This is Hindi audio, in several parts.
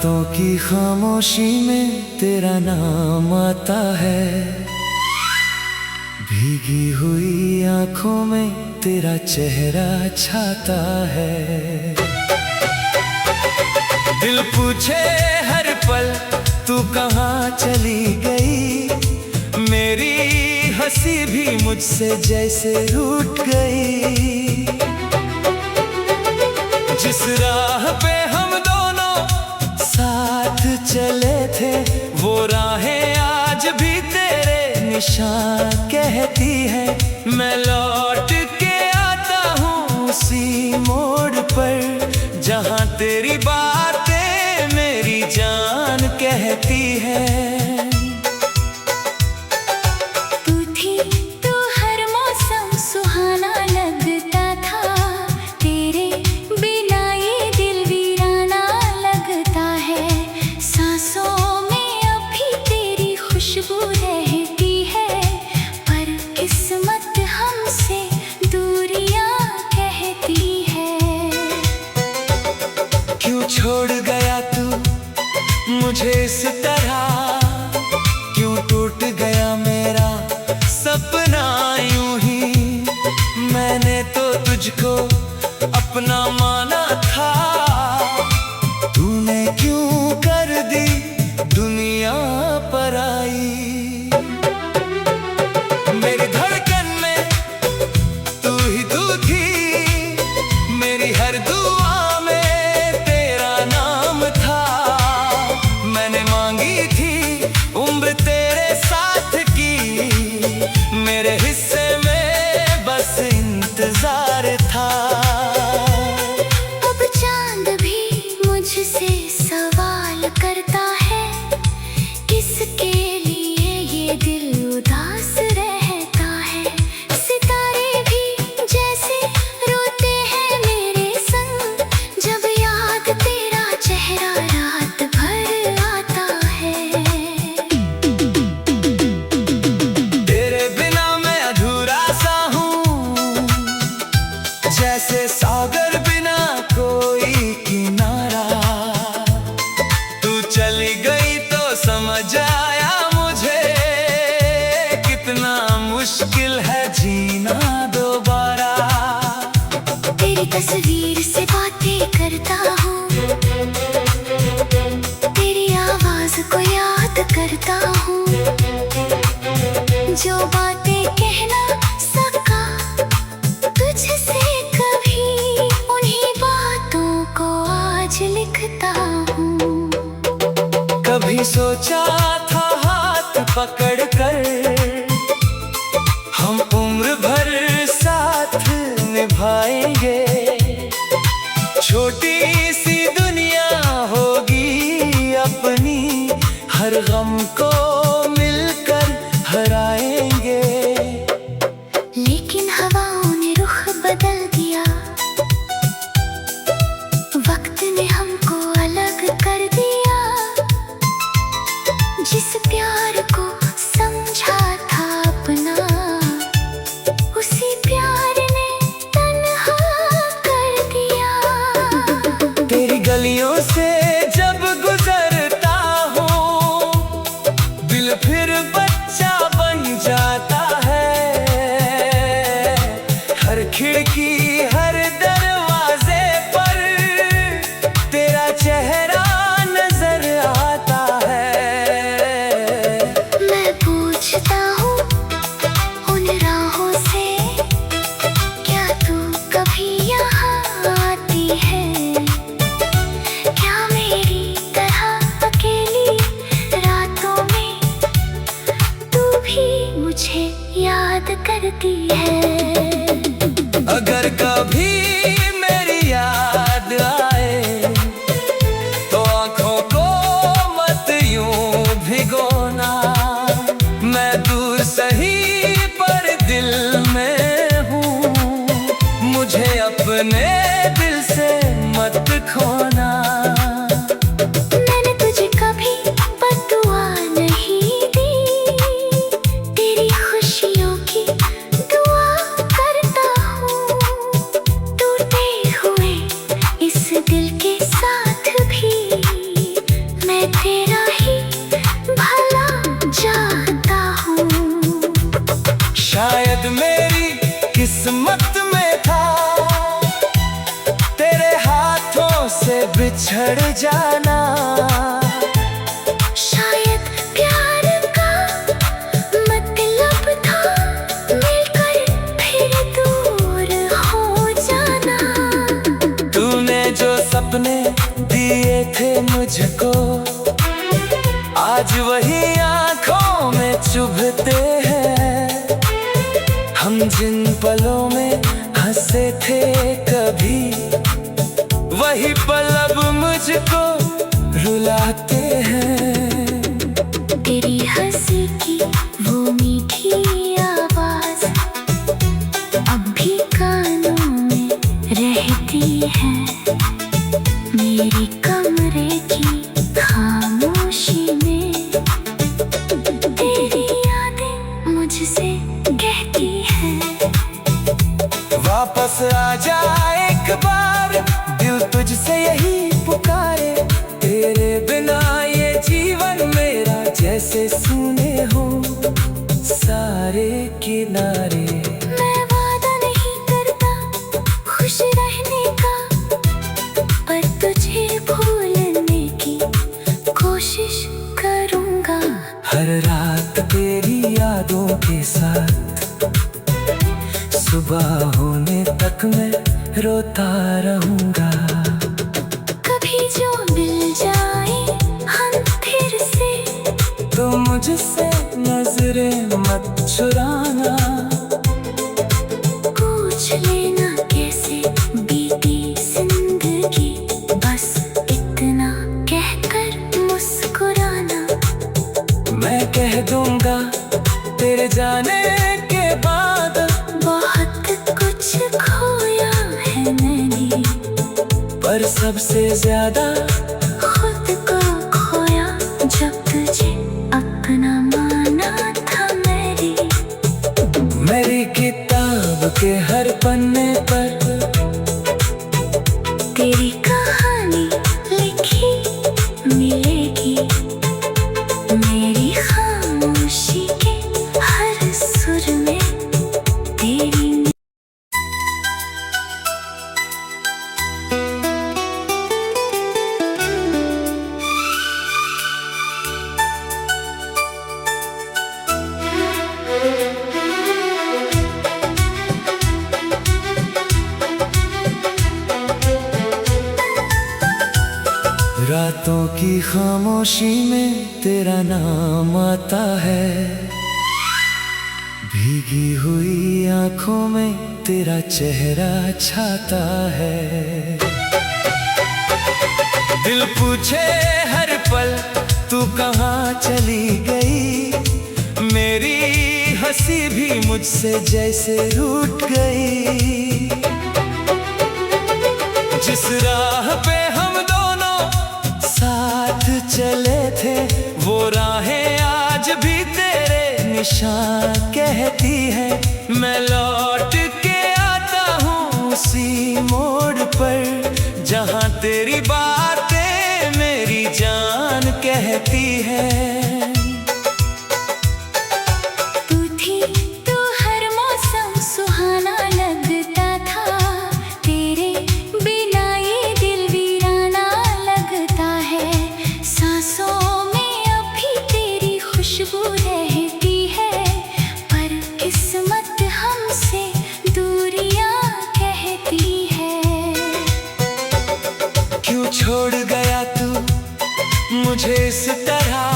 रातों की खामोशी में तेरा नाम आता है, भीगी हुई आंखों में तेरा चेहरा छाता है। दिल पूछे हर पल तू कहाँ चली गई, मेरी हंसी भी मुझसे जैसे रूठ गई। जिस राह पे हम दोनों साथ चले थे, वो राहें आज भी तेरे निशान कहती है। मैं लौट के आता हूँ उसी मोड़ पर, जहाँ तेरी बातें मेरी जान कहती है। छोड़ गया तू मुझे इस तरह, क्यों टूट गया मेरा सपना यूं ही। मैंने तो तुझको अपना माना था, तूने क्यों कर दी दुनिया पराई। मेरी धड़कन में तू ही तू थी, मेरी हर दुआ तेरे साथ की, मेरे हिस्से में बस इंतजार था। अब चांद भी मुझसे सवाल करता है, किसके लिए ये दिल उदास रहता है। सितारे भी जैसे रोते हैं मेरे संग, जब याद तेरा चेहरा रात भर आता है। जैसे सागर बिना कोई किनारा, तू चली गई तो समझ आया मुझे, कितना मुश्किल है जीना दोबारा। तेरी तस्वीर से बातें करता हूँ, तेरी आवाज को याद करता हूँ। जो बातें कहना सका तुझसे कभी, उन्हीं बातों को आज लिखता हूँ। कभी सोचा था हाथ पकड़ कर हम उम्र भर साथ निभाएंगे, छोटी सी दुनिया होगी अपनी, हर गम को मिलकर हराएंगे। लेकिन हवाओं ने रुख बदल दिया, वक्त ने हमको अलग कर दिया। जिस प्यार को समझा था अपना, उसी प्यार ने तन्हा कर दिया। तेरी गलियों से जब गुजरता हूँ, दिल फिर बच्चा बन जाता है। हर खिड़की हर दरवाजे पर तेरा चेहरा नजर आता है। मैं पूछता हूँ उन राहों से, क्या तू कभी यहाँ आती है। क्या मेरी तरह अकेली रातों में तू भी मुझे याद करती है। अगर कभी मेरी याद आए तो आंखों को मत यूं भिगोना। मैं दूर सही पर दिल में हूँ, मुझे अपने दिल से मत खोना। मैंने तुझे कभी बद्दुआ नहीं दी, तेरी खुशियों की दुआ करता हूँ। टूटे हुए इस दिल के साथ भी किस्मत में था तेरे हाथों से बिछड़ जाना। शायद प्यार का मतलब था मिलकर फिर दूर हो जाना। तूने जो सपने दिए थे मुझको आज वही आंखों में चुभते हैं। हम जिन पलों में हंसे थे कभी वही पल अब मुझको रुलाते हैं। तेरी हंसी की वो मीठी आवाज अब भी कानों में रहती है। मेरी कमरे की खामोशी में तेरी यादें मुझसे कहती है। वापस आ जा एक बार दिल तुझसे यही पुकारे। तेरे बिना ये जीवन मेरा जैसे सूने हो सारे किनारे। मैं वादा नहीं करता खुश रहने का, पर तुझे भूलने की कोशिश करूंगा। हर रात तेरी यादों के साथ सुबह होने तक मैं रोता रहूंगा। कभी जो मिल जाए हम फिर से तो मुझसे नजरें मत चुराना। पूछ लेना कैसे बीती जिंदगी, बस इतना कहकर मुस्कुराना। मैं कह दूंगा तेरे जाने के बाद बहुत कुछ खोया है मैंने, पर सबसे ज्यादा खुद को खोया जब तुझे अपना माना था। मेरी किताब के हर पन्ने पर तेरी कहानी लिखी मिलेगी। मेरी खामोशी के हर सुर में तेरी। रातों की खामोशी में तेरा नाम आता है। भीगी हुई आंखों में तेरा चेहरा छाता है। दिल पूछे हर पल तू कहाँ चली गई। मेरी हंसी भी मुझसे जैसे रूठ गई। जिस राह पे हम दोनों साथ चले थे वो राहें आज भी तेरे निशान कहती है। मैं लौट के आता हूँ उसी मोड़ पर जहाँ तेरी बातें मेरी जान कहती है। तू थी तो हर मौसम सुहाना लगता था। तेरे बिना ये दिल वीराना लगता है। सांसों में अभी तेरी खुशबू रहती है, पर किस्मत हमसे दूरियां कहती है। क्यों छोड़ गया तू मुझे इस तरह।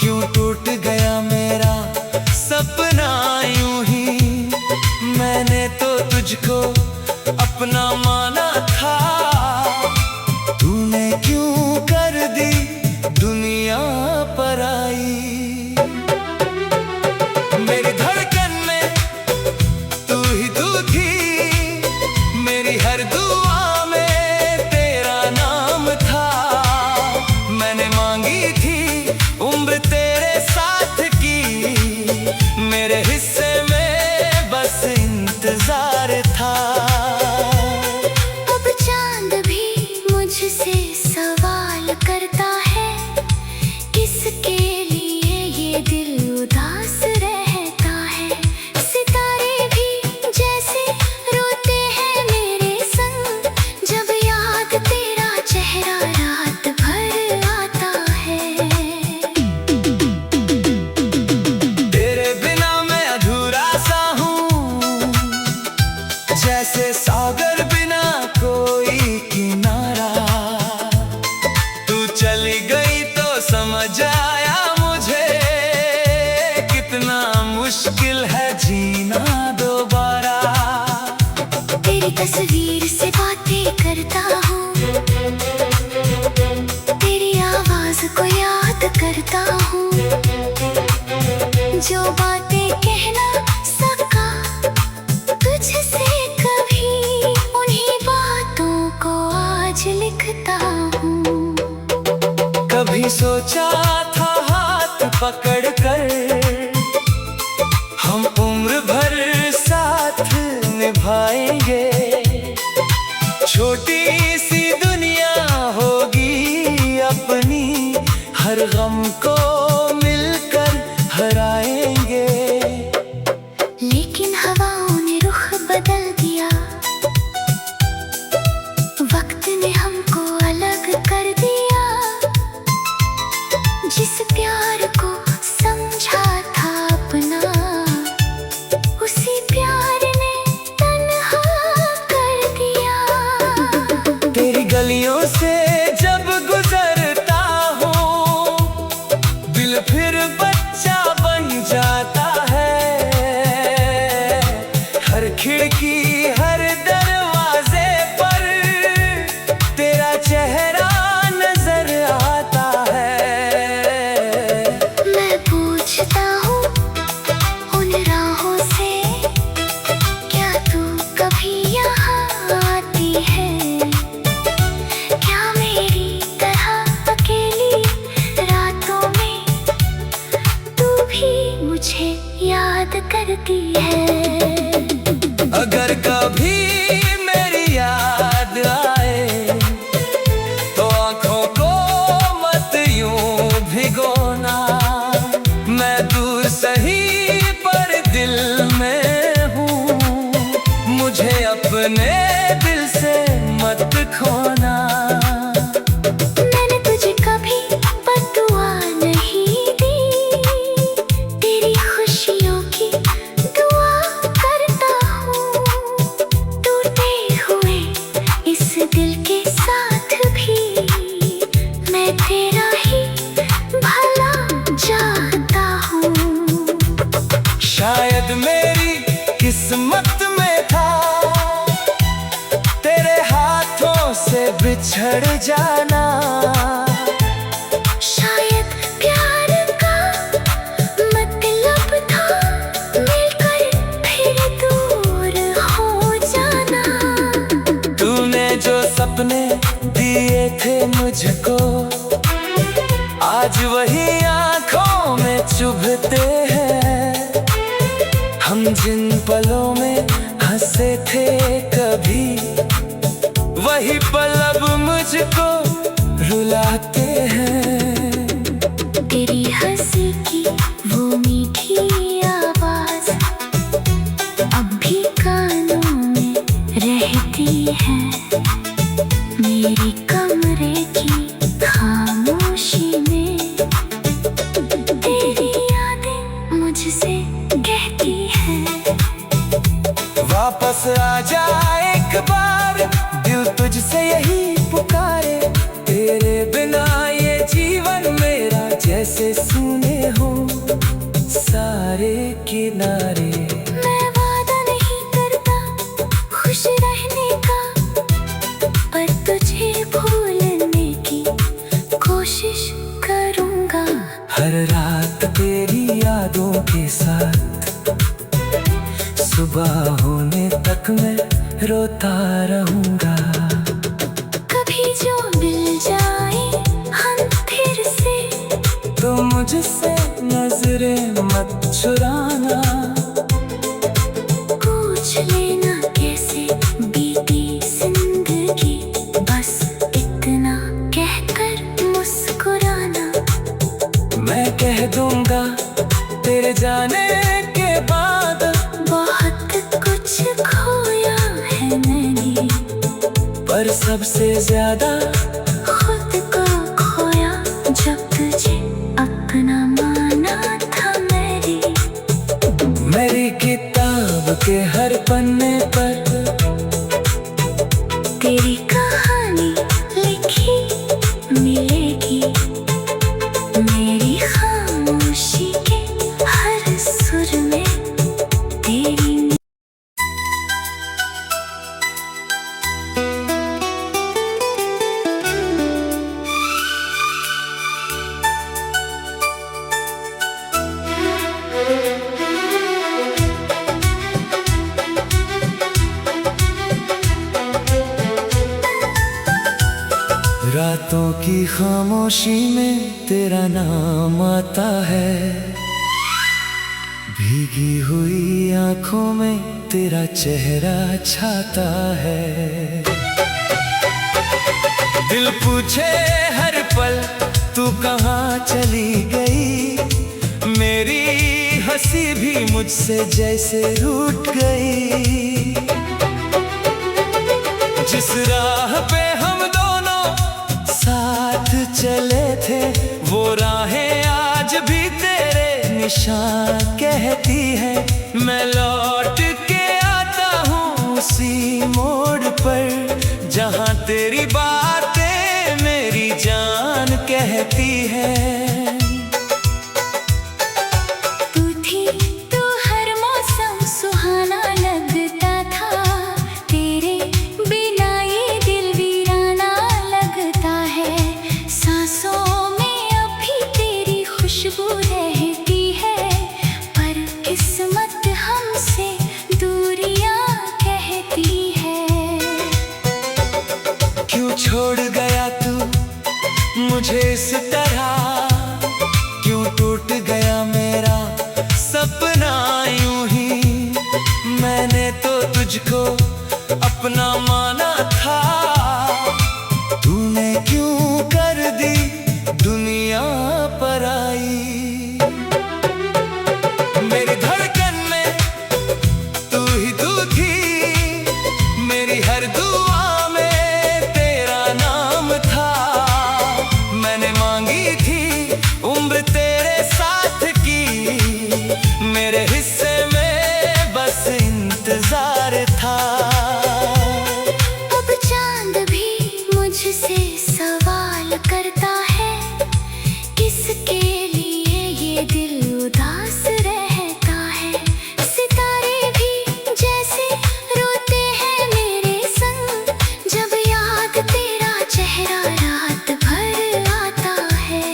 क्यों टूट गया मेरा सपना यूं ही। मैंने तो तुझको अपना माना था। तूने क्यों कर दी दुनिया पराई। मेरी धड़कन में तू ही तू थी। मेरी हर दुआ में तेरा नाम था। मैंने मांगी थी उम्र तेरे साथ की। मेरे हिस्से में बस इंतजार था। जैसे सागर बिना कोई किनारा। तू चली गई तो समझ आया मुझे कितना मुश्किल है जीना दोबारा। तेरी तस्वीर से बातें करता हूँ, तेरी आवाज को याद करता हूँ। जो बातें कह ना सका तुझसे कभी, उन्हीं बातों को आज लिखता हूँ। कभी सोचा था हाथ पकड़ कर हम उम्र भर साथ निभाएंगे। छोटी सी दुनिया होगी अपनी, हर गम को मिलकर हराएंगे। लेकिन हवाओं ने रुख बदल दिया, वक्त ने हमको अलग कर दिया। जिस प्यार को समझा था अपना, उसी प्यार ने तन्हा कर दिया। तेरी गलियों से जब गुजरता हूँ, दिल फिर बच्चा बन जाता है। हर खिड़की हर दरवाजे पर तेरा चेहरा नजर आता है। मैं पूछता हूँ उन राहों से, क्या तू कभी यहाँ आती है? क्या मेरी तरह अकेली रातों में तू भी मुझे याद करती है? अगर कभी मेरी याद आए तो आंखों को मत यूं भिगोना। मैं दूर सही पर दिल में हूँ, मुझे अपने दिल से मत खोना। मैंने तुझे कभी बद्दुआ नहीं दी, तेरी खुशियों की दुआ करता हूँ। टूटे हुए इस दिल के साथ भी मैं तेरा ही भला चाहता हूँ। शायद मेरी किस्मत में था तेरे हाथों से बिछड़ जाना। शायद प्यार का मतलब था मिलकर फिर दूर हो जाना। तूने जो सपने दिए थे मुझको, आज वही आंखों में चुभते हैं। हम जिन पलों में हंसे थे कभी, वही पल अब मुझको रुलाते हैं। तेरी हंसी की वो मीठी आवाज अब भी कानों में रहती है। मेरी कमरे की खामोशी में तेरी यादें मुझसे कहती है। वापस आ जा एक बार, दिल तुझसे यही पुकारे। तेरे बिना ये जीवन मेरा जैसे सूने हो सारे किनारे। मैं वादा नहीं करता खुश रहने का, पर तुझे भूलने की कोशिश करूँगा। हर रात तेरी यादों के साथ सुबह होने तक मैं रोता रहूंगा। कभी जो मिल जाए हम फिर से, तो मुझसे नजरें मत चुराना। पूछ लेना कैसे बीती जिंदगी, बस इतना कहकर मुस्कुराना। मैं कह दूंगा तेरे जाने के बाद, बहुत कुछ खोया है मैंने, पर सबसे ज्यादा खुद को खोया जब तुझे अपना माना था। मेरी मेरी किताब के हर पन्ने पर रातों की खामोशी में तेरा नाम आता है, भीगी हुई आंखों में तेरा चेहरा छाता है। दिल पूछे हर पल तू कहाँ चली गई, मेरी हंसी भी मुझसे जैसे रूठ गई। जिस राह पे हम दोनों साथ चले थे, वो राहें आज भी तेरे निशान कहती है। मैं लौट के आता हूँ उसी मोड़ पर, जहाँ तेरी बातें मेरी जान कहती है। छोड़ गया तू मुझे इस तरह, क्यों टूट गया मेरा सपना यूं ही। मैंने तो तुझको अपना माना था, तूने क्यों कर दी दुनिया पराई। मेरी धड़कन में तू ही तू थी, मेरी हर दुआ तेरे साथ की, मेरे हिस्से में बस इंतजार था। अब चांद भी मुझसे सवाल करता है, किसके लिए ये दिल उदास रहता है। सितारे भी जैसे रोते हैं मेरे संग, जब याद तेरा चेहरा रात भर आता है।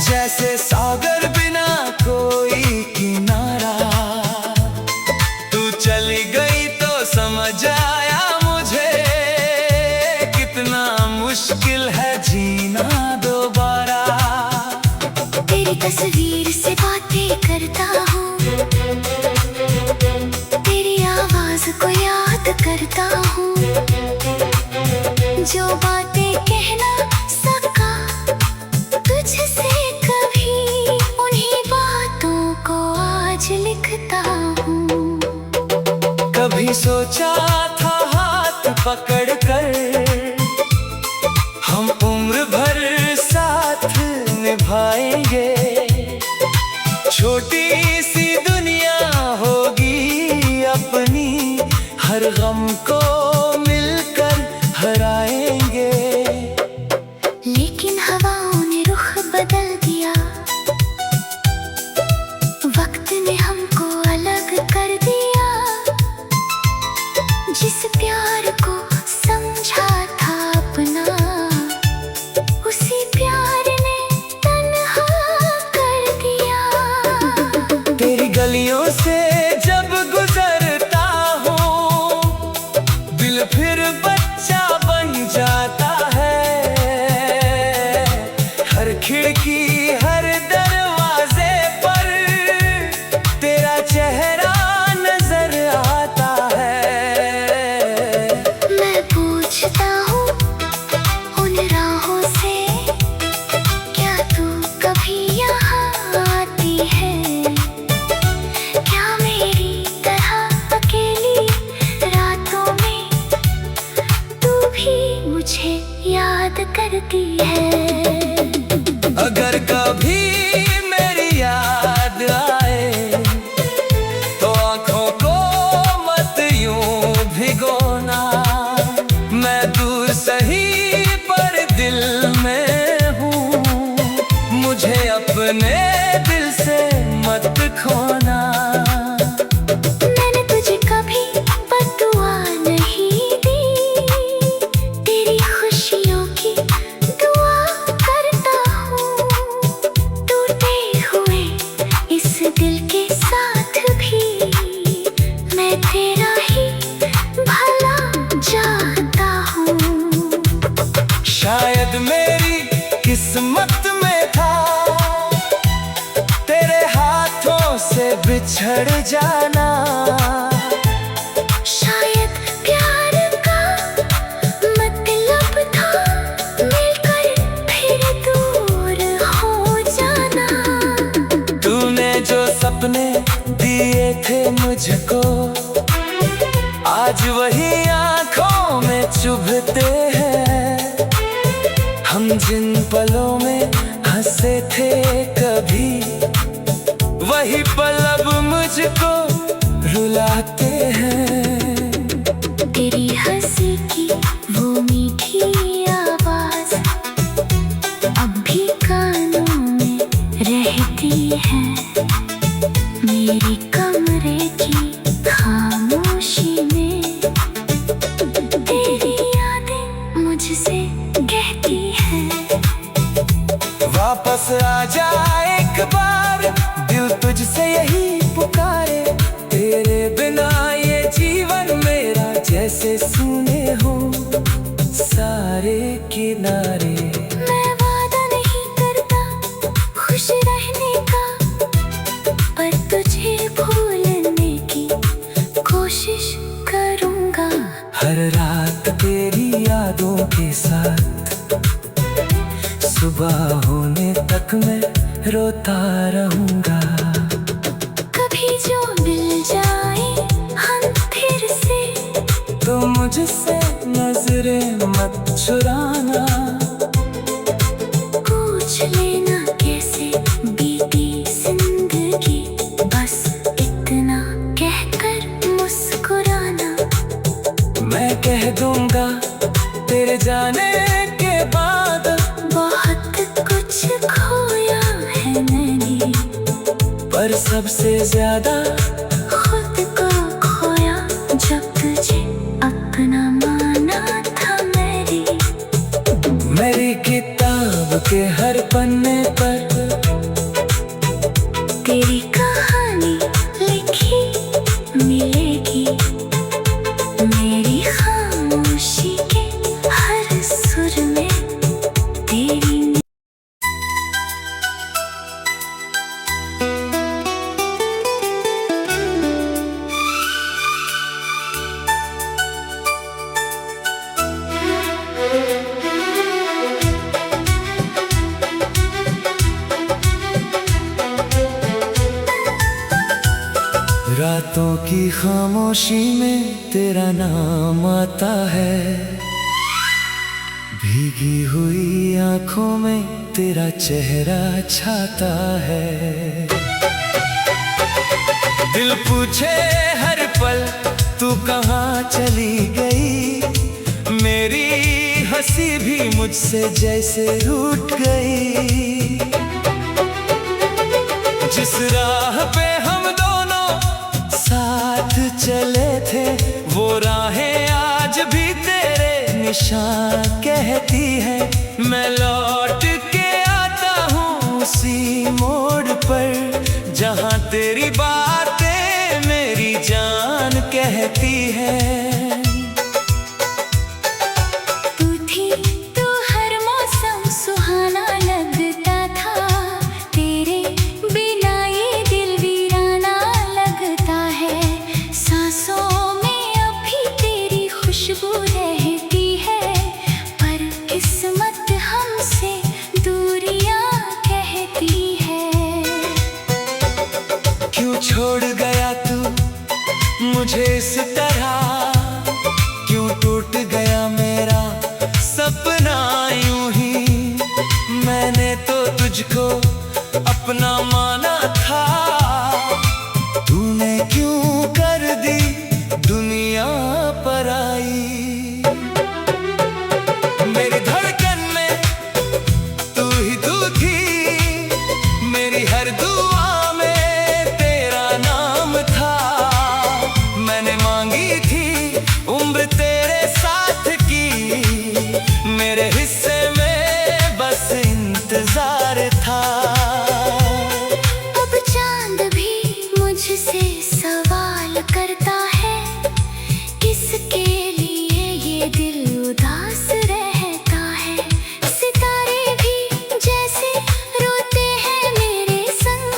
जैसे सागर बिना कोई किनारा, तू चली गई तो समझ आया मुझे, कितना मुश्किल है जीना दोबारा। तेरी तस्वीर से बातें करता हूँ, तेरी आवाज को याद करता हूँ, जो बातें कहना सका तुझसे लिखता हूँ। कभी सोचा था हाथ पकड़ कर हम उम्र भर साथ निभाएंगे, छोटी सी दुनिया होगी अपनी, हर गम को मिलकर हराएंगे। लेकिन हवाओं ने रुख बदल दिया, वक्त ने हमको अलग कर दिया। जिस प्यार को समझा था अपना, उसी प्यार ने तन्हा कर दिया। तेरी गलियों से जब गुजरता हूँ, दिल फिर बच्चा बन जाता है। हर खिड़की हर दरवाजे पर तेरा चेहरा नजर आता है। मैं पूछता हूँ उन राहों से, क्या तू कभी यहाँ आती है? क्या मेरी तरह अकेली रातों में तू भी मुझे याद करती है? अगर कभी मेरी याद आए तो आंखों को मत यूं भिगोना। मैं दूर सही पर दिल में हूँ, मुझे अपने दिल से मत खोना। मैंने तुझे कभी बद्दुआ नहीं दी, तेरी खुशियों की दुआ करता हूँ। टूटे हुए इस दिल के साथ भी बिछड़ जाना। शायद प्यार का मतलब था मिलकर फिर दूर हो जाना। तूने जो सपने दिए थे मुझको, आज वही आंखों में चुभते हैं। हम जिन पलों में हंसे थे कभी, वही पल अब मुझको रुलाते हैं। तेरी हंसी की वो मीठी आवाज अब भी कानों में रहती है। मेरी कमरे की खामोशी में तेरी यादें मुझसे कहती हैं। वापस आ जा एक बार, दिल तुझसे यही पुकारे। तेरे बिना ये जीवन मेरा जैसे सूने हो सारे किनारे। मैं वादा नहीं करता खुश रहने का, पर तुझे भूलने की कोशिश करूंगा। हर रात तेरी यादों के साथ सुबह होने तक मैं रोता रहूंगा। कभी जो मिल जाए हम फिर से, तो मुझसे नजरें मत चुराना। पूछ लेना कैसे बीती जिंदगी, बस इतना कहकर मुस्कुराना। मैं कह दूंगा तेरे जाने के बाद, बहुत कुछ खोया है मैंने, पर सबसे ज्यादा खुद को खोया जब तुझे अपना माना था। मेरी किताब के हर पन्ने पर तेरी कहानी लिखी मिलेगी। मेरी खामोशी के हर सुर में तेरी। रातों की खामोशी में तेरा नाम आता है। भीगी हुई आंखों में तेरा चेहरा छाता है। दिल पूछे हर पल तू कहाँ चली गई। मेरी हंसी भी मुझसे जैसे रूठ गई। जिस राह पे हम दोनों साथ चले थे, वो राहें आज भी तेरे निशान कहती है। मैं लौट के आता हूँ उसी मोड़ पर, जहाँ तेरी बातें मेरी जान कहती है। तू हर मौसम सुहाना लगता था, तेरे बिना ये दिल वीराना लगता है। सांसों में अभी तेरी खुशबू रहती है, पर किस्मत हमसे दूरियां कहती है। क्यों छोड़ गया तू मुझे इस तरह, क्यों टूट गया मेरा सपना यूं ही। मैंने तो तुझको अपना माना था, तूने क्यों कर दी दुनिया पराई। मेरी धड़कन में तू ही तू थी, मेरी हर दुआ में तेरा नाम था। मैंने मांगी थी उम्र तेरे साथ की, मेरे हिस्से में बस इंतजार था। अब चांद भी मुझसे सवाल करता है, किसके लिए ये दिल उदास रहता है। सितारे भी जैसे रोते हैं मेरे संग,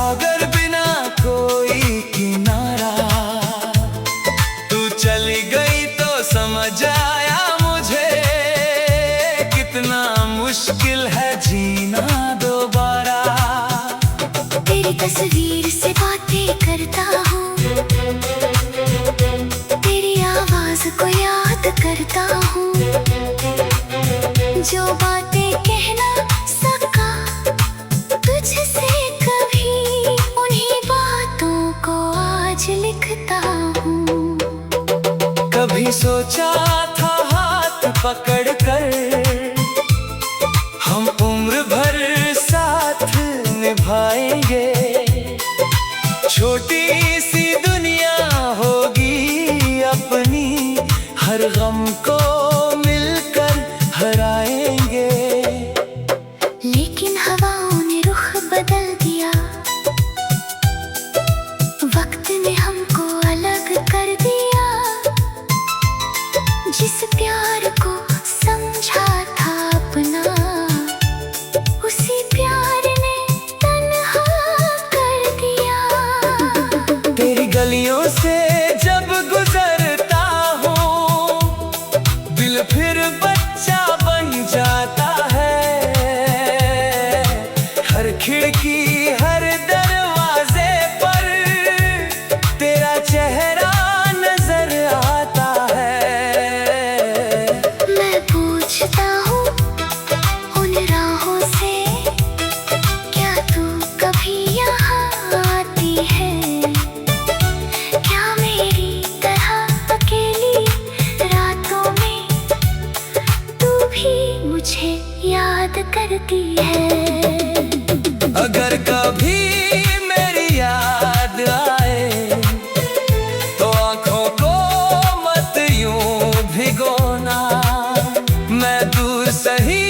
सागर बिना कोई किनारा। तू चली गई तो समझ आया मुझे कितना मुश्किल है जीना दोबारा। तेरी तस्वीर से बातें करता हूँ, तेरी आवाज को याद करता हूँ। जो बातें कहना सका तुझसे कभी, उन्हीं बातों को आज लिखता हूँ। कभी सोचा था हाथ पकड़ कर हम उम्र भर साथ निभाएंगे। छोटी सी दुनिया होगी अपनी, हर गम को मिलकर हराएंगे। लेकिन हवाओं ने रुख बदल दिया, वक्त ने हमको अलग कर दिया। जिस प्यार को समझा था अपना, उसी प्यार ने तन्हा कर दिया। तेरी गलियों से जब गुजरता हूँ, दिल फिर बच्चा बन जाता है। हर खिड़की हर दरवाजे पर तेरा चेहरा नजर आता है। मैं पूछता हूँ उन राहों से, क्या तू कभी यहाँ आती है? क्या मेरी तरह अकेली रातों में तू भी मुझे याद करती है? अगर कभी मेरी याद आए तो आंखों को मत यूं भिगोना। मैं दूर सही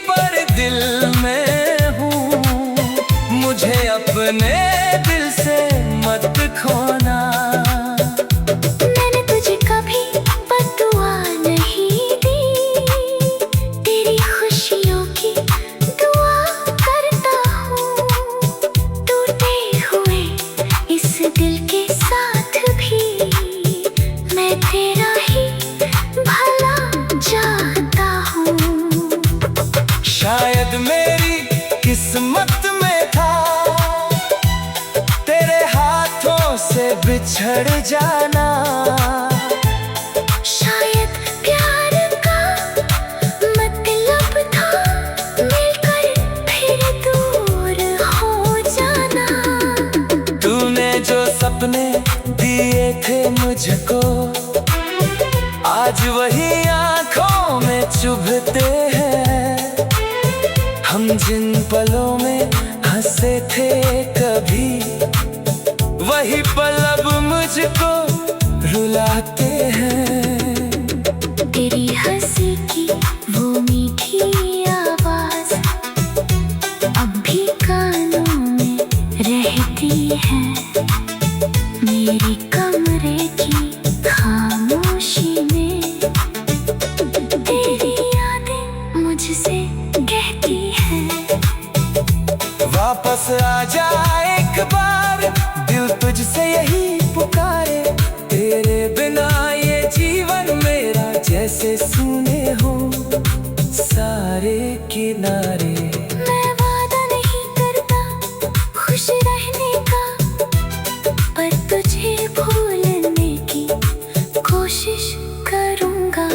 पर दिल में हूँ, मुझे अपने दिल से मत खोना। मैंने तुझे कभी बद्दुआ नहीं दी, तेरी खुशियों की दुआ करता हूँ। टूटे हुए इस दिल के साथ भी मैं तेरा ही भला चाहता हूँ। शायद मेरी किस्मत में था तेरे हाथों से बिछड़ जाना। शायद प्यार का मतलब था मिलकर फिर दूर हो जाना। तूने जो सपने दिए थे मुझको, आज वही आंखों में चुभते हैं। हम जिन पलों में हंसे थे कभी, वही पल अब मुझको रुलाते हैं। तेरी हंसी की वो मीठी आवाज अब भी कानों में रहती है। मेरी कमरे की खामोशी में तेरी यादें मुझसे कहती है। वापस आ जा एक बार, दिल तुझसे यही पुकारे। तेरे बिना ये जीवन मेरा जैसे सूने हो सारे किनारे। मैं वादा नहीं करता खुश रहने का, पर तुझे भूलने की कोशिश करूँगा।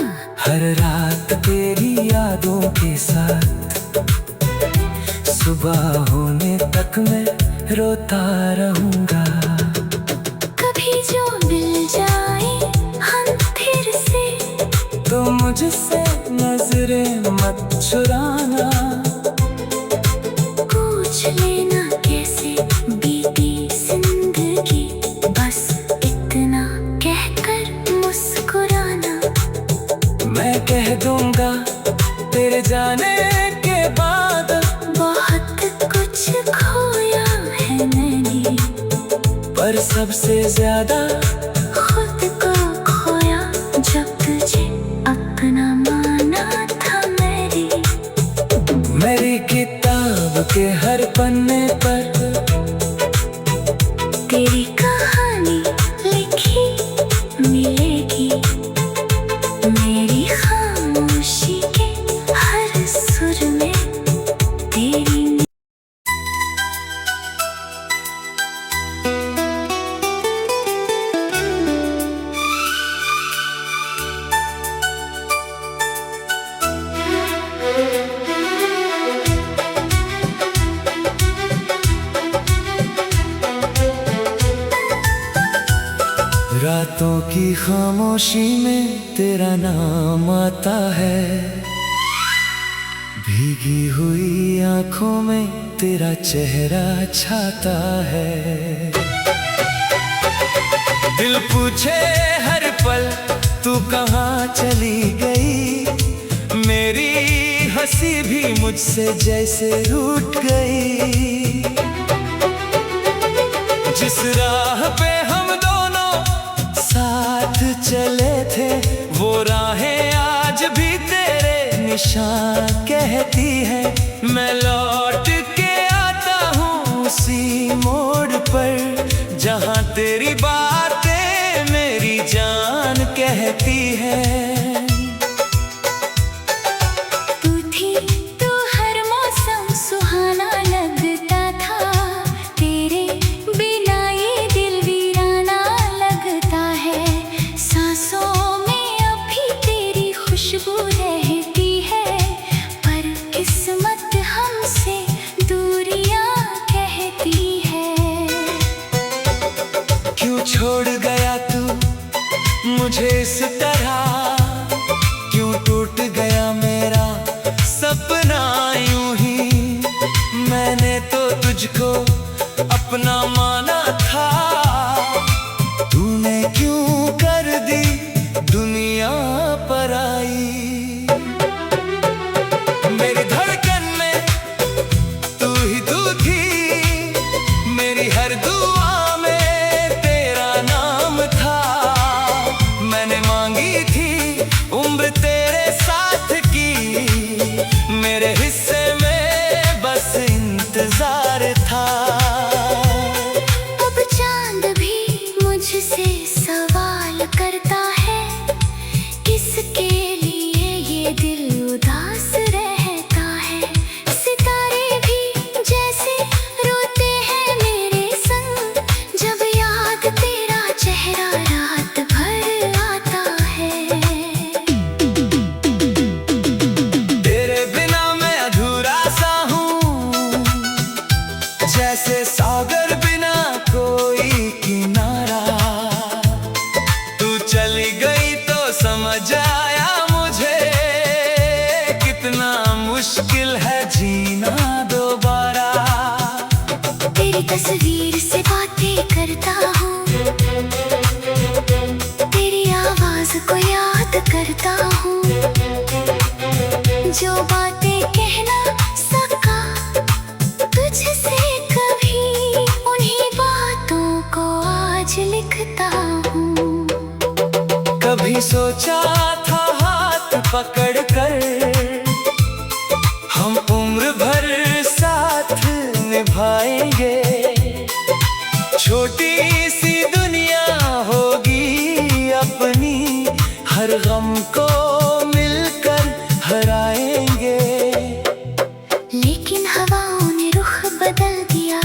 हर रात तेरी यादों के साथ सुबह होने तक मैं रोता रहूंगा। कभी जो मिल जाए हम फिर से, तो मुझसे नजरें मत चुराना। पूछ लेना कैसे बीती जिंदगी, बस इतना कहकर मुस्कुराना। मैं कह दूंगा तेरे जाने के बाद, बहुत कुछ खोया है मैंने, पर सबसे ज्यादा खुद को खोया जब तुझे अपना माना था मेरी किताब के हर पन्ने पर तेरी कहानी लिखी मिलेगी, मेरी खामोशी के हर सुर में तेरी। रातों की खामोशी में तेरा नाम आता है, भीगी हुई आंखों में तेरा चेहरा छाता है। दिल पूछे हर पल तू कहाँ चली गई, मेरी हंसी भी मुझसे जैसे रूठ गई। जिस राह पे हम दोनों साथ चले थे, वो राहें आज भी तेरे निशान कहती है। मैं लौट के आता हूँ उसी मोड़ पर, जहाँ तेरी बातें मेरी जान कहती है। छोड़ गया तू मुझे इस तरह, क्यों टूट गया मेरा सपना यूं ही। मैंने तो तुझको अपना माना था, तूने क्यों कर दी दुनिया पर आई। मेरी धड़कन में तू ही तू थी, मेरी हर दुआ उम्र तेरे साथ की, मेरे हिस्से में बस इंतजार था। अब चांद भी मुझसे सवाल करता है, किसके लिए ये दिल उदास रहता है। सितारे भी जैसे रोते हैं मेरे संग, जब याद तेरा चेहरा रात भर आता है। जैसे सागर बिना कोई किनारा, तू चली गई तो समझ आया मुझे, कितना मुश्किल है जीना दोबारा। तेरी तस्वीर से बातें करता हूँ, तेरी आवाज को याद करता हूँ, जो बातें कहना सका तुझसे कभी, उन्हीं बातों को आज लिखता हूँ। कभी सोचा था हाथ पकड़ कर हम उम्र भर साथ निभाएंगे, छोटी सी दुनिया होगी अपनी, हर गम को मिलकर हराएंगे। लेकिन हवाओं ने रुख बदल दिया,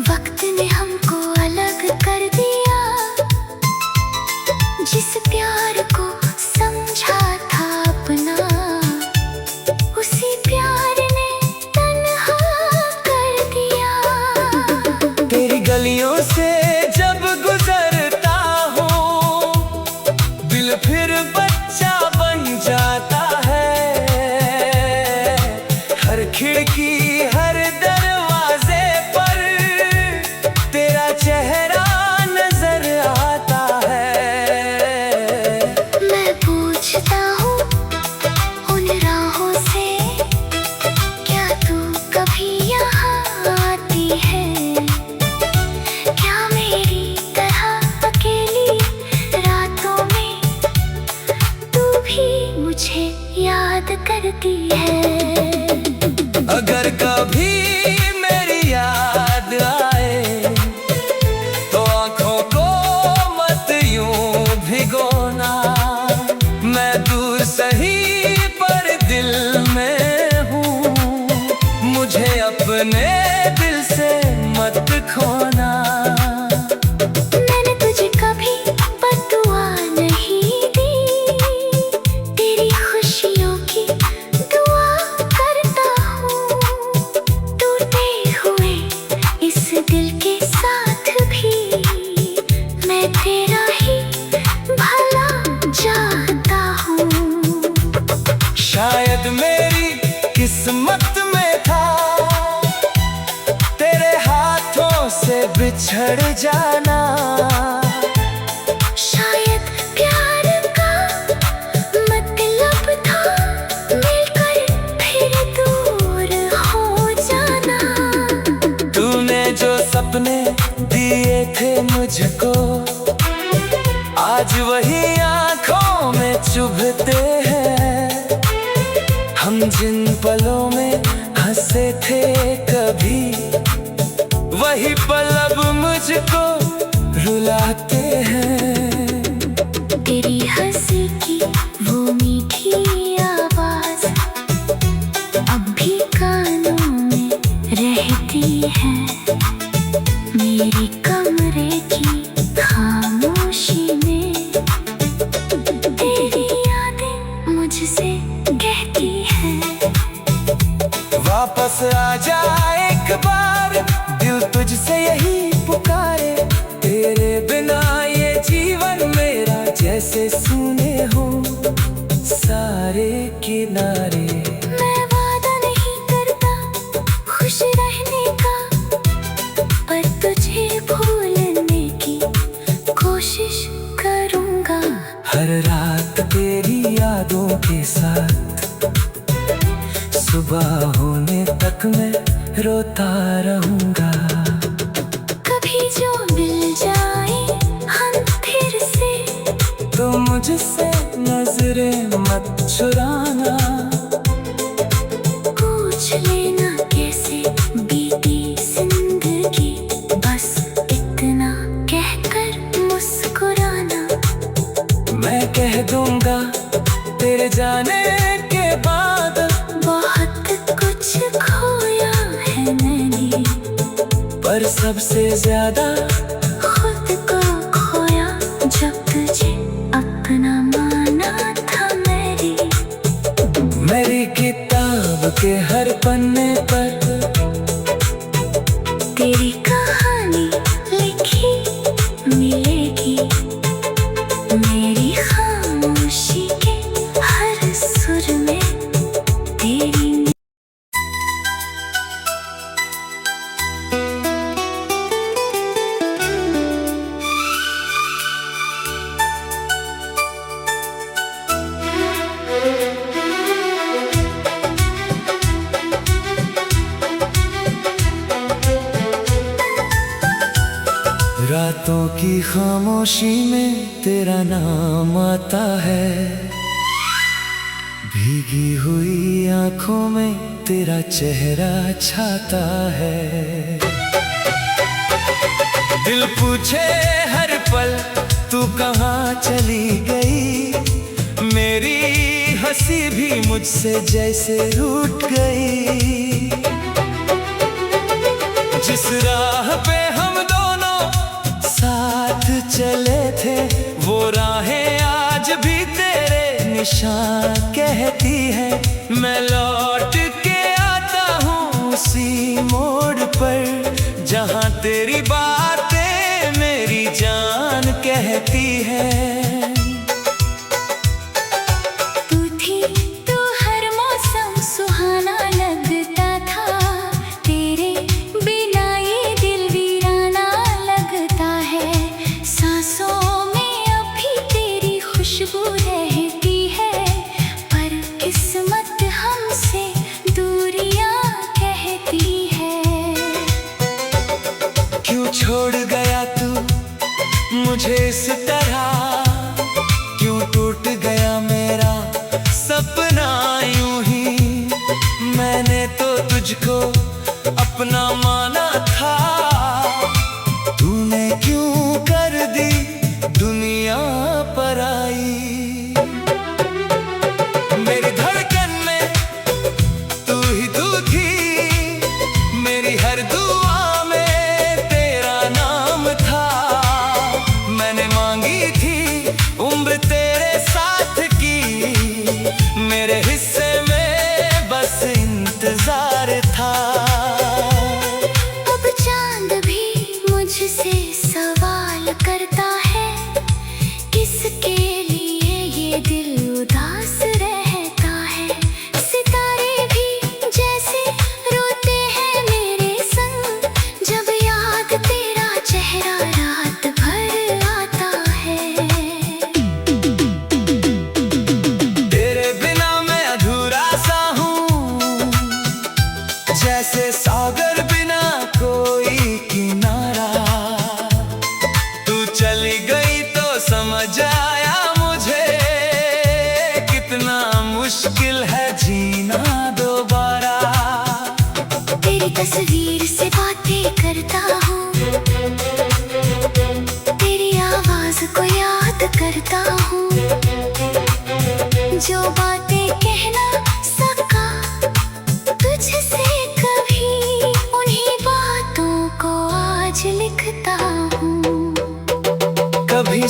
वक्त ने हमको अलग कर दिया। जिस प्यार को समझा था अपना, उसी प्यार ने तन्हा कर दिया। तेरी गलियों से जब गुजरता हूँ, अपने दिल से मत खोना। मैंने तुझे कभी बद्दुआ नहीं दी, तेरी खुशियों की दुआ करता हूँ। टूटे हुए इस दिल के साथ भी मैं तेरा ही भला चाहता हूँ। शायद मेरी किस्मत में था तेरे हाथों से बिछड़ जाना। शायद प्यार का मतलब था मिलकर फिर दूर हो जाना। तूने जो सपने दिए थे मुझको आज वही आंखों में चुभते हैं। हम जिन पलों में हंसे थे कभी वही पल अब मुझको रुलाते हैं। तेरी हंसी की वो मीठी आवाज अब भी कानों में रहती है। मेरी कमरे की खामोशी में तेरी यादें मुझसे कहती हैं। वापस आ जा एक बार, दिल तुझसे यही पुकारे। तेरे बिना ये जीवन मेरा जैसे सूने हो सारे किनारे। मैं वादा नहीं करता खुश रहने का, पर तुझे भूलने की कोशिश करूँगा। हर रात तेरी यादों के साथ सुबह होने तक मैं रोता रहूँगा। कभी जो मिल जाए हम फिर से तो मुझसे नजरें मत चुराना। पूछ लेना कैसे बीती जिंदगी, बस इतना कहकर मुस्कुराना। मैं कह दूंगा तेरे जाने के बाद बहुत कुछ खोया है मैंने, पर सबसे ज्यादा खुद को खोया जब तुझे अपना माना था। मेरी किताब के हर पन्ने पर तेरी कहानी लिखी मिलेगी। मेरी खामोशी के हर सुर में तेरी रातों की खामोशी में तेरा नाम आता है। भीगी हुई आंखों में तेरा चेहरा छाता है। दिल पूछे हर पल तू कहाँ चली गई। मेरी हंसी भी मुझसे जैसे रूठ गई। जिस राह पे हम दोनों साथ चले थे वो राहें आज भी तेरे निशान कहती है। मैं लौट के आता हूँ उसी मोड़ पर जहाँ तेरी बातें मेरी जान कहती है। तू थी तो हर मौसम सुहाना लगता था। तेरे बिना ये दिल वीराना लगता है। सांसों में अभी तेरी खुशबू रहती है, पर किस्मत हमसे दूरियां कहती है। क्यों छोड़ गया तू मुझे इस तरह, क्यों टूट गया मेरा सपना यूं ही। मैंने तो तुझको अपना माना था, तूने क्यों कर दी दुनिया पराई। मेरी धड़कन में तू ही तू थी,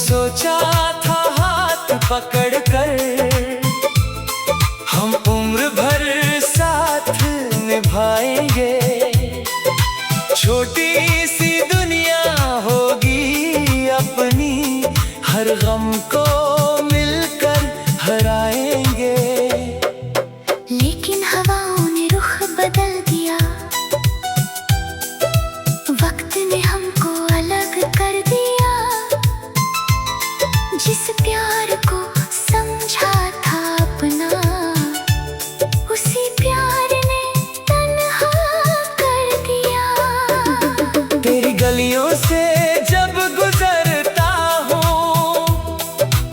सोचा था हाथ पकड़ कर हम उम्र भर साथ निभाएंगे। छोटी सी दुनिया होगी अपनी, हर गम को मिलकर हराएंगे। लेकिन हवाओं ने रुख बदल दिया, वक्त ने हमको अलग कर दिया। जिस प्यार को समझा था अपना, उसी प्यार ने तन्हा कर दिया। तेरी गलियों से जब गुजरता हूँ,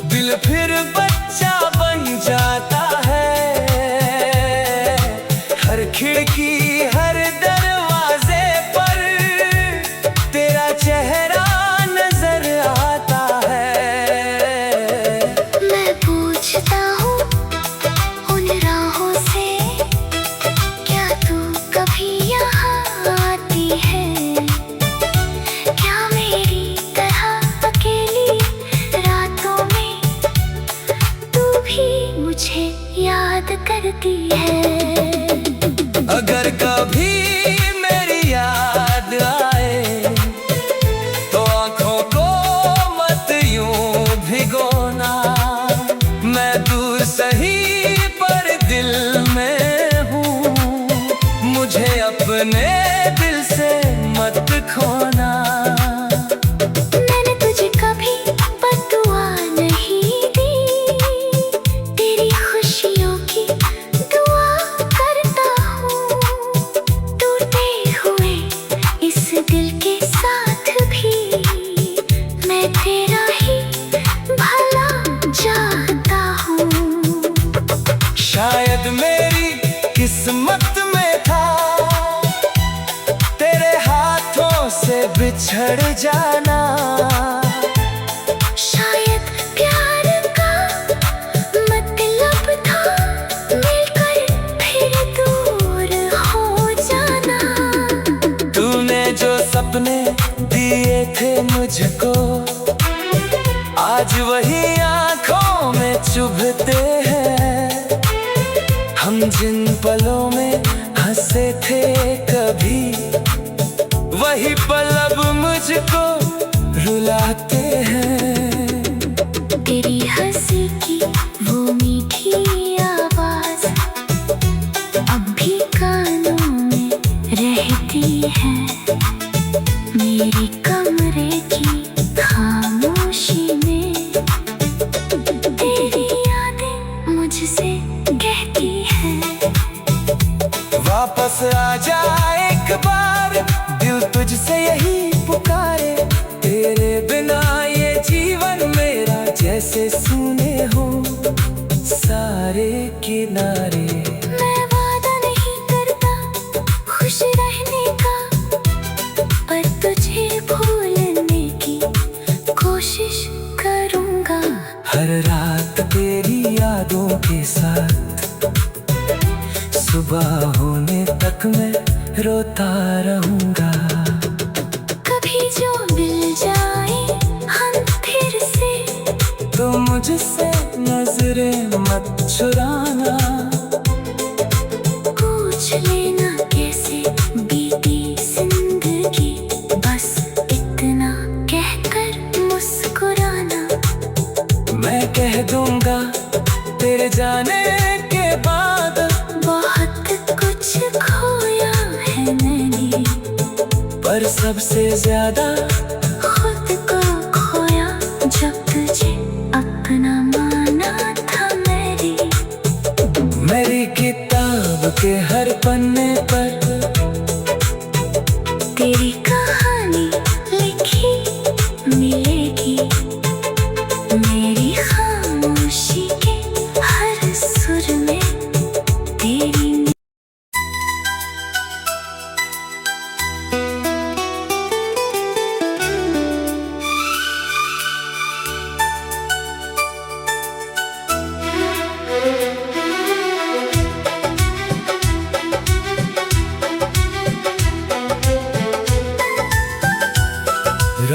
दिल फिर बच्चा बन जाता है। हर खिड़की हर दरवाजे पर तेरा चेहरा नजर आता है। मैं पूछता हूँ उन राहों से, क्या तू कभी यहाँ आती है? क्या मेरी तरह अकेली रातों में तू भी मुझे याद करती है? अगर कभी मेरी याद आए तो आंखों को मत यूं भिगोना। मैं दूर सही पर दिल में हूँ, मुझे अपने दिल से मत खोना। मैंने तुझे कभी बद्दुआ नहीं दी, तेरी खुशियों की दुआ करता हूँ। टूटे हुए इस दिल के साथ भी मैं तेरा ही भला चाहता हूँ। शायद मेरी किस्मत में था तेरे हाथों से बिछड़ जाना। शायद प्यार का मतलब था मिलकर फिर दूर हो जाना। तूने जो सपने दिए थे मुझको, आज वही आंखों में चुभते हैं। हम जिन पलों में हंसे थे कभी, वही पल अब मुझको रुलाते हैं। तेरी हंसी की वो मीठी आवाज अब भी कानों में रहती है। मेरी कमरे की खामोशी में तेरी यादें मुझसे कहती है। वापस आ जा एक बार, दिल तुझसे यही पुकारे। तेरे बिना ये जीवन मेरा जैसे सूने हो सारे किनारे। मैं वादा नहीं करता खुश रहने का, पर तुझे भूलने की कोशिश करूँगा। हर रात तेरी यादों के साथ सुबह होने तक मैं रोता रहूंगा। कभी जो मिल जाए हम फिर से, तो मुझसे नजरें मत चुराना। पूछ लेना कैसे बीती जिंदगी, बस इतना कहकर मुस्कुराना। मैं कह दूंगा तेरे जाने के बाद, बहुत कुछ खोया है मैंने, पर सबसे ज्यादा खुद को खोया जब तुझे अपना माना था। मेरी किताब के हर पन्ने पर तेरी कहानी लिखी मिलेगी। मेरी खामोशी के हर सुर में तेरी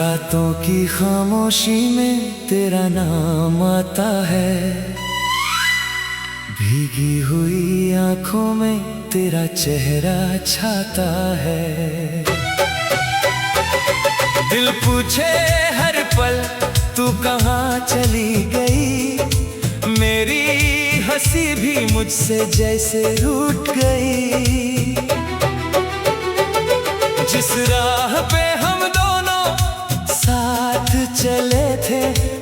रातों की खामोशी में तेरा नाम आता है, भीगी हुई आंखों में तेरा चेहरा छाता है। दिल पूछे हर पल तू कहाँ चली गई, मेरी हंसी भी मुझसे जैसे रूठ गई। जिस राह पे हम दोनों साथ चले थे,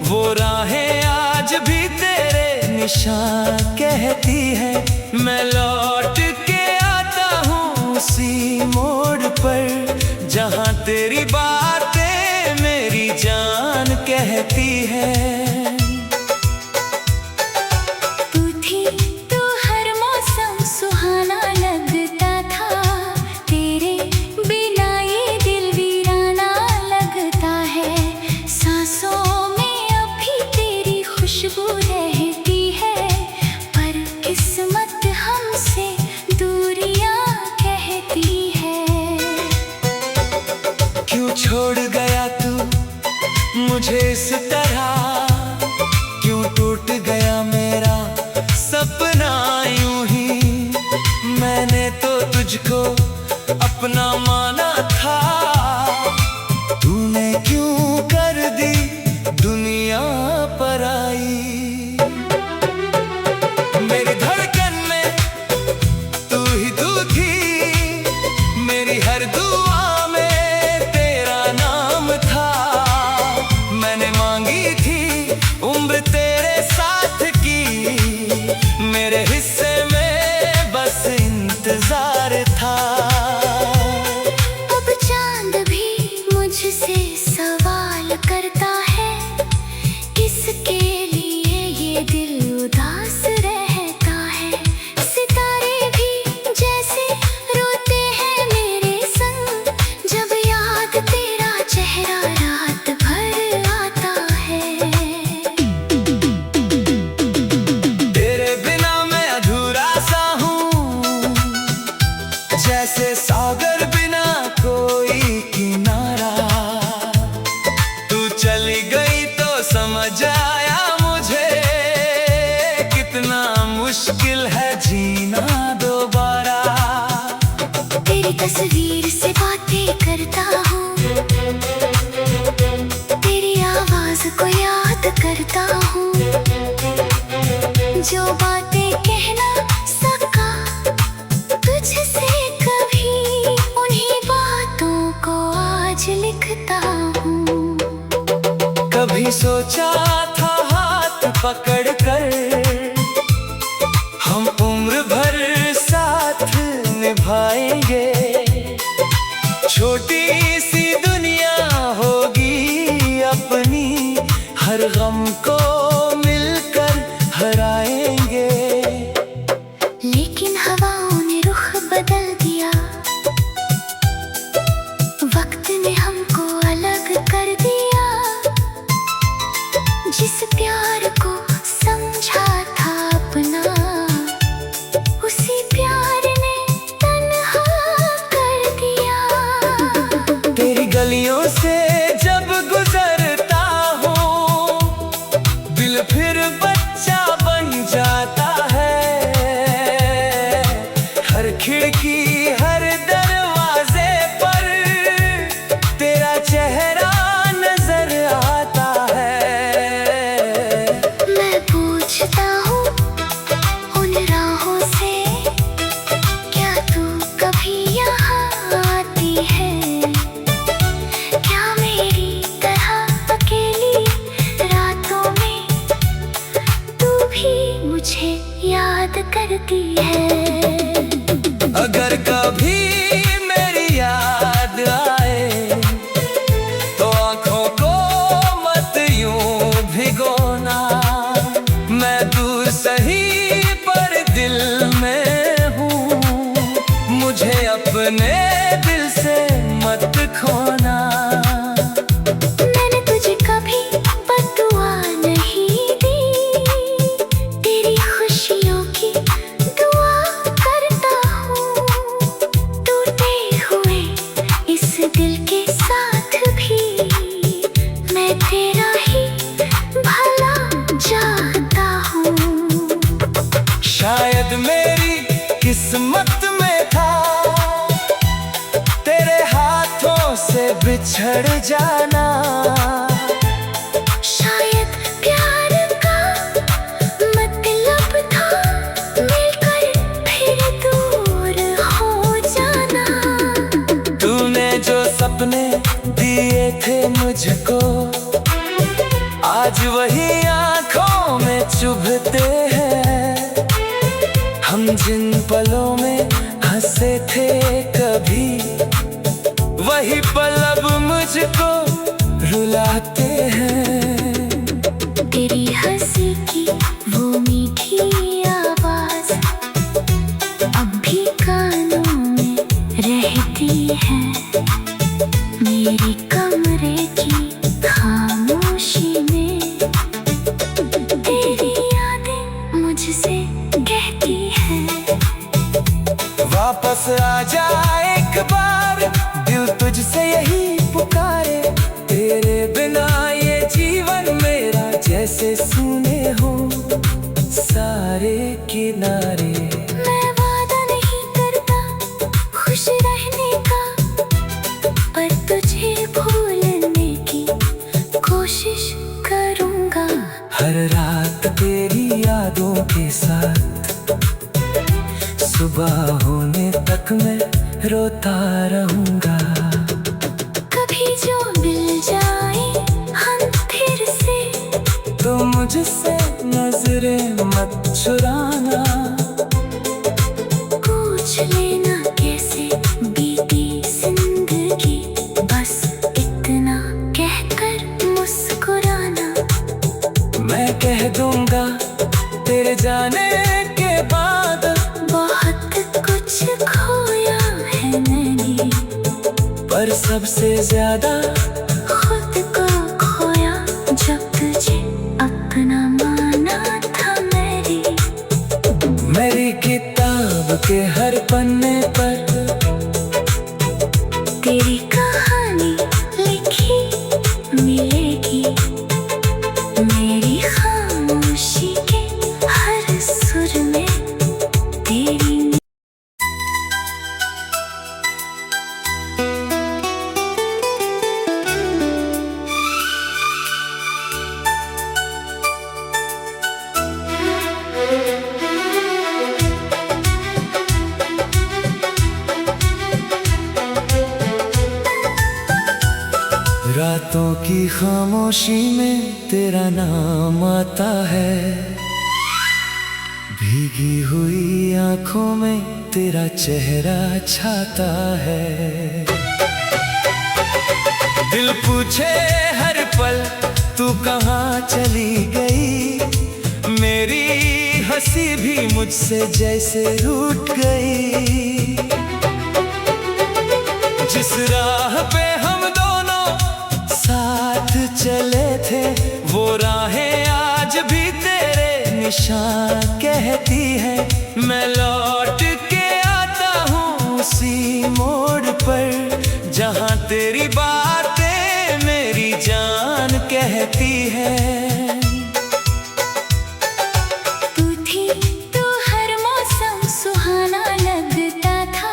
वो राहें आज भी तेरे निशान कहती है। मैं लौट के आता हूँ उसी मोड़ पर, जहाँ तेरी बातें मेरी जान कहती है। छोड़ गया तू मुझे इस तरह, क्यों टूट गया मेरा सपना यूं ही। मैंने तो तुझको अपना माना था, तूने क्यों कर दी दुनिया पराई। मेरी धड़कन में तू ही तू थी, मेरी हर दुआ तेरे साथ की, मेरे हिस्से में बस इंतजार था। अब चांद भी मुझसे सवाल करता है, किसके लिए ये दिल उदास रहता है। सितारे भी जैसे रोते हैं मेरे संग, जब याद तेरा चेहरा रात भर आता है। जैसे सागर बिना कोई किनारा, तू चली गई तो समझ आया मुझे, कितना मुश्किल है जीना दोबारा। तेरी तस्वीर से बातें करता हूँ, तेरी आवाज को याद करता हूँ, जो बातें कहना सका तुझसे लिखता हूँ। कभी सोचा था हाथ पकड़ कर हम उम्र भर साथ निभाएंगे, छोटी सी दुनिया होगी अपनी, हर गम को मिलकर हराएंगे। लेकिन हवाओं ने रुख बदल दिया, वक्त ने हमको अलग कर दिया। जिस प्यार को समझा था अपना, उसी प्यार ने तन्हा कर दिया। तेरी गलियों से जब गुजरता हूँ, दिल फिर बच्चा बन जाता है। हर खिड़की हर दरवाजे पर तेरा चेहरा नजर आता है। मैं पूछता हूँ उन राहों से, क्या तू कभी यहाँ आती है? क्या मेरी तरह अकेली रातों में तू भी मुझे याद करती है? अगर कभी मेरी याद आए तो आँखों को मत यूं भिगोना। मैं दूर सही पर दिल में हूँ, मुझे अपने दिल से मत खोना। मैंने तुझे कभी बद्दुआ नहीं दी, तेरी खुशियों की दुआ करता हूँ। टूटे हुए इस दिल के साथ भी से बिछड़ जाना। शायद प्यार का मतलब था मिलकर फिर दूर हो जाना। तूने जो सपने दिए थे मुझको आज वही आंखों में चुभते हैं। हम जिन पलों में हंसे थे कभी वही पल अब मुझको रुलाते हैं। तेरी हंसी की वो मीठी आवाज अब भी कानों में रहती है। मेरी कमरे की खामोशी में तेरी यादें मुझसे कहती है। वापस आ जा एक बार, दिल तुझसे यही पुकारे। तेरे बिना ये जीवन मेरा जैसे सूने हो सारे किनारे। मैं वादा नहीं करता खुश रहने का, पर तुझे भूलने की कोशिश करूंगा। हर रात तेरी यादों के साथ सुबह होने तक मैं रोता रहूंगा। कभी जो मिल जाए हम फिर से, तो मुझसे नजरें मत चुराना। पूछ लेना कैसे बीती जिंदगी, बस इतना कहकर मुस्कुराना। मैं कह दूंगा तेरे जाने के बाद बहुत कुछ खोया है मैंने, पर सबसे ज्यादा खुद को खोया जब तुझे अपना माना था। मेरी किताब के हर पन्ने पर तेरी कहानी लिखी मिलेगी। मेरी खामोशी के हर सुर में तेरी। रातों की खामोशी में तेरा नाम आता है। भीगी हुई आंखों में तेरा चेहरा छाता है। दिल पूछे हर पल तू कहाँ चली गई। मेरी हंसी भी मुझसे जैसे रूठ गई। जिस राह पे हम दोनों साथ चले थे वो राहें आज भी तेरे निशान कहती है। मैं लौट के आता हूँ उसी मोड़ पर जहाँ तेरी बातें मेरी जान कहती है। तू थी तो हर मौसम सुहाना लगता था।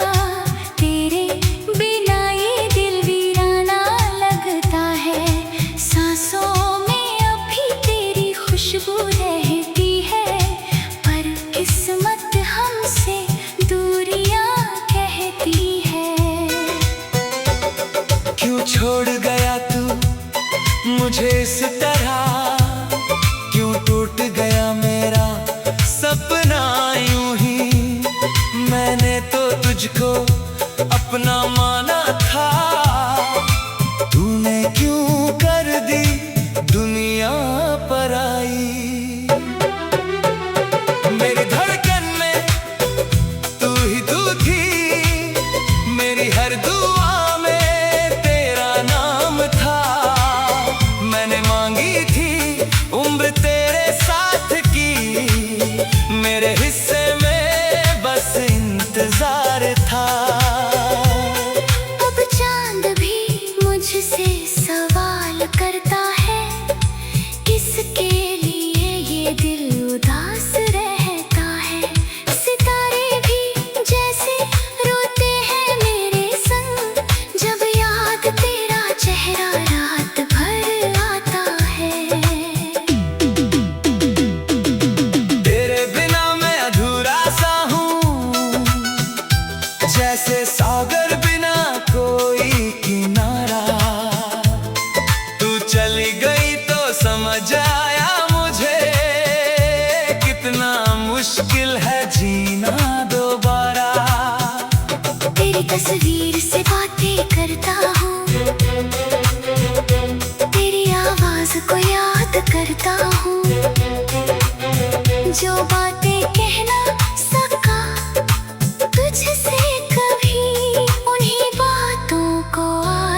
तेरे बिना ये दिल वीराना लगता है। सांसों में अभी तेरी खुशबू रहती है, पर किस्मत हमसे दूरियां कहती है। क्यों छोड़ गया तू मुझे इस तरह, क्यों टूट गया मेरा सपना यूं ही। मैंने तो तुझको अपना माना था, तूने क्यों कर दी दुनिया पर आई। मेरी धड़कन में तू ही तू थी, मेरी हर दुआ में तेरा नाम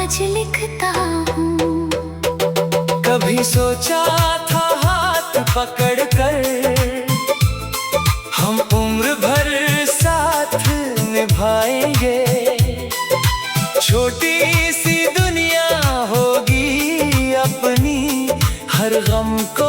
आज लिखता हूँ। कभी सोचा था हाथ पकड़ कर हम उम्र भर साथ निभाएंगे। छोटी सी दुनिया होगी अपनी, हर गम को